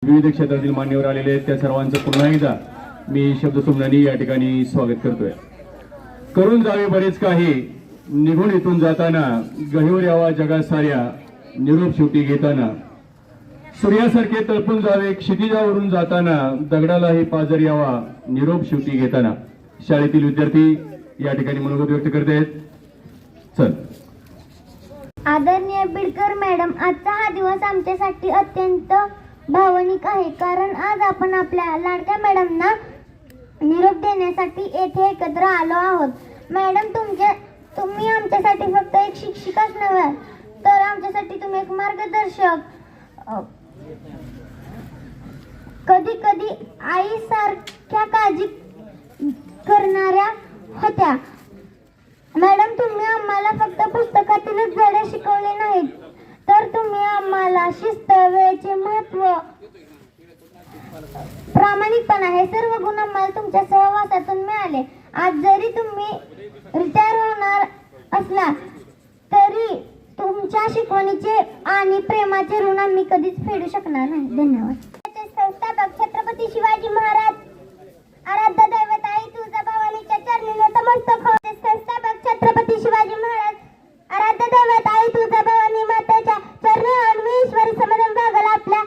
विविध क्षेत्रातील मान्यवर आलेले आहेत त्या सर्वांचं पुन्हा एकदा मी शब्दसुमनानी या ठिकाणी स्वागत करतोय। करून जावे बरेच काही निघून इथून जाताना, गहिवर यावा जगात साऱ्या निरोप शेवटी घेताना, सूर्यासारखे तळपून जावे क्षितिजावरून जाताना, दगडालाही पाजर यावा निरोप शेवटी घेताना। शाळेतील विद्यार्थी या ठिकाणी मनोगत व्यक्त करत आहेत। चल आदरणीय बिडकर मॅडम, आजचा हा दिवस आमच्यासाठी अत्यंत भावनिक आहे, कारण आज आपण आपल्या लाडक्या मॅडमना निरोप देण्यासाठी येथे एकत्र आलो आहोत। मॅडम, तुम्ही आमच्यासाठी फक्त एक शिक्षिकाच नव्हे, तर आमच्यासाठी तुम्ही एक मार्गदर्शक, कधी कधी आईसारख्या काळजी करणाऱ्या होत्या। मॅडम, तुम्ही आम्हाला फक्त पुस्तकातीलच धडे शिकवले नाहीत, तर तुम्ही आम्हाला शिस्त, वेळेचे महत्त्व, प्रामाणिकपणा हे सर्व गुण आम्हाला तुमच्या सहवासातून मिळाले। आज जरी तुम्ही रिटायर होणार असला तरी तुमच्या शिकवणीचे आणि प्रेमाचे ऋण आम्ही कधीच फेडू शकणार नाही। धन्यवाद। संस्थापक छत्रपती शिवाजी महाराज, आराध्य दैवत आई तुळजाभवानीच्या चरणी नतमस्तक होते। संस्थापक छत्रपती शिवाजी महाराज, आराध्य दैवत आई तुळजाभवानी मातेच्या चरणी अन्वी ईश्वरी समाधान भागाला आपल्या